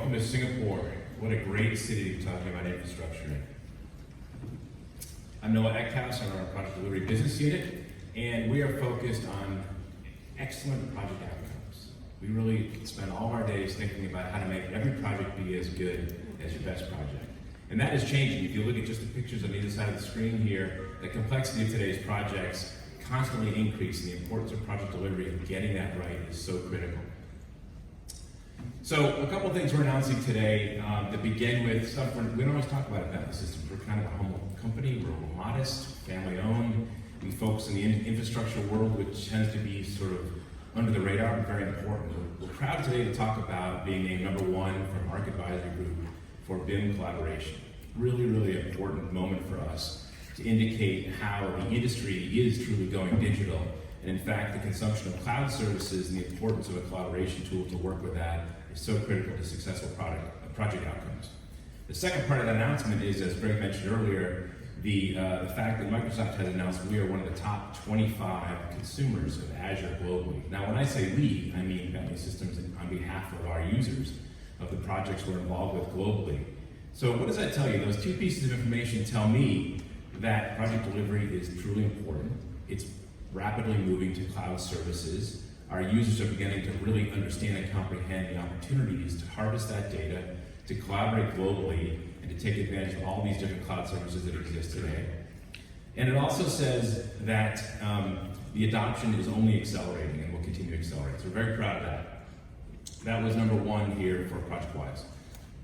welcome to Singapore. What a great city to be talking about infrastructure in. I'm Noah Eckhouse, I'm on our Project Delivery Business Unit, and we are focused on excellent project outcomes. We really spend all of our days thinking about how to make every project be as good as your best project. And that is changing. If you look at just the pictures on either side of the screen here, the complexity of today's projects constantly increase, and the importance of project delivery and getting that right is so critical. So a couple things we're announcing today to begin with. Stuff we don't always talk about at Bentley Systems. We're kind of a humble company. We're modest, family owned. We focus in the infrastructure world, which tends to be sort of under the radar, but very important. We're proud today to talk about being named #1 for Market Advisory Group for BIM collaboration. Really, really important moment for us to indicate how the industry is truly going digital. And in fact, the consumption of cloud services and the importance of a collaboration tool to work with that is so critical to successful project outcomes. The second part of that announcement is, as Greg mentioned earlier, the fact that Microsoft has announced we are one of the top 25 consumers of Azure globally. Now, when I say we, I mean Bentley Systems on behalf of our users, of the projects we're involved with globally. So what does that tell you? Those two pieces of information tell me that project delivery is truly important. It's rapidly moving to cloud services. Our users are beginning to really understand and comprehend the opportunities to harvest that data, to collaborate globally, and to take advantage of all these different cloud services that exist today. And it also says that the adoption is only accelerating and will continue to accelerate. So we're very proud of that. That was #1 here for ProjectWise.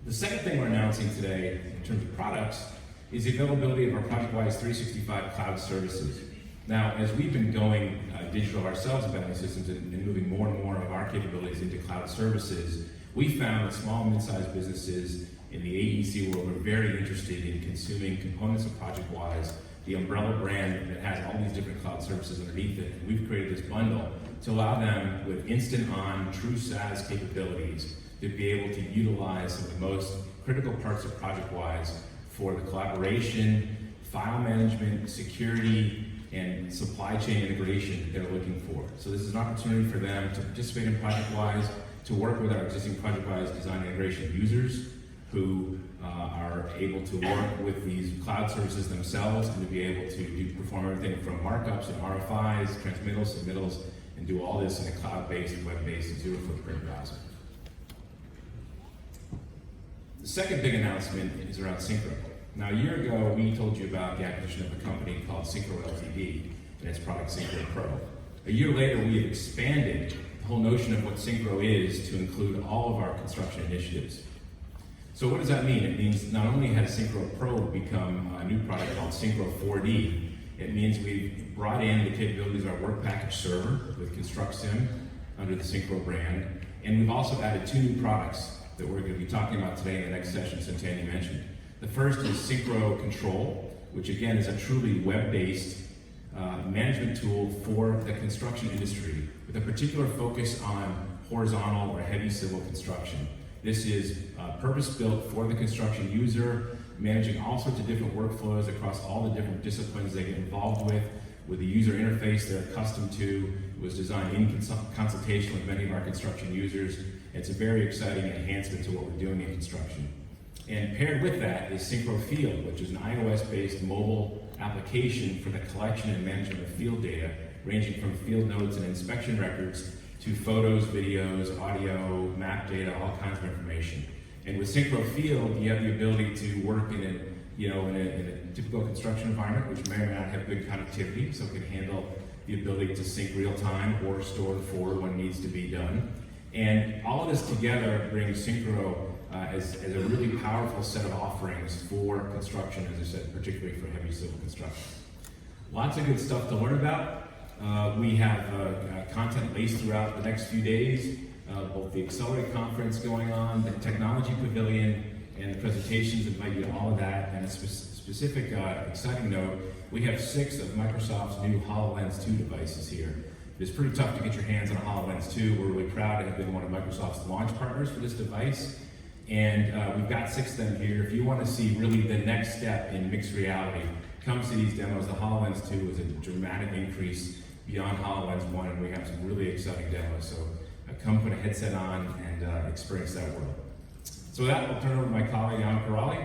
The second thing we're announcing today in terms of products is the availability of our ProjectWise 365 cloud services. Now, as we've been going digital ourselves at Bentley Systems and moving more and more of our capabilities into cloud services, we found that small and mid-sized businesses in the AEC world are very interested in consuming components of ProjectWise, the umbrella brand that has all these different cloud services underneath it. And we've created this bundle to allow them with instant-on, true SaaS capabilities to be able to utilize some of the most critical parts of ProjectWise for the collaboration, file management, security, and supply chain integration they're looking for. So this is an opportunity for them to participate in ProjectWise, to work with our existing ProjectWise design and integration users who are able to work with these cloud services themselves and to be able to perform everything from markups and RFIs, transmittals, submittals, and do all this in a cloud-based, web-based, zero-footprint browser. The second big announcement is around Syncro. Now, a year ago, we told you about the acquisition of a company called Syncro Ltd. and its product Syncro Pro. A year later, we have expanded the whole notion of what Syncro is to include all of our construction initiatives. So what does that mean? It means not only has Syncro Pro become a new product called Syncro 4D, it means we've brought in the capabilities of our work package server with ConstructSim under the Syncro brand, and we've also added 2 new products that we're going to be talking about today in the next session, Santani mentioned. The first is Syncro Control, which again is a truly web-based management tool for the construction industry with a particular focus on horizontal or heavy civil construction. This is purpose-built for the construction user, managing all sorts of different workflows across all the different disciplines they get involved with the user interface they're accustomed to. It was designed in consultation with many of our construction users. It's a very exciting enhancement to what we're doing in construction. And paired with that is Syncro Field, which is an iOS-based mobile application for the collection and management of field data, ranging from field notes and inspection records to photos, videos, audio, map data, all kinds of information. And with Syncro Field, you have the ability to work in a typical construction environment, which may or may not have good connectivity, so it can handle the ability to sync real time or store forward when it needs to be done. And all of this together brings Syncro as a really powerful set of offerings for construction, as I said, particularly for heavy civil construction. Lots of good stuff to learn about. We have content laced throughout the next few days, both the Accelerate Conference going on, the Technology Pavilion, and the presentations that invite you to all of that. And a specific exciting note, we have 6 of Microsoft's new HoloLens 2 devices here. It's pretty tough to get your hands on a HoloLens 2. We're really proud to have been one of Microsoft's launch partners for this device. And we've got 6 of them here. If you want to see really the next step in mixed reality, come see these demos. The HoloLens 2 is a dramatic increase beyond HoloLens 1, and we have some really exciting demos. So come put a headset on and experience that world. So with that, I'll turn it over to my colleague, Alan Corrali.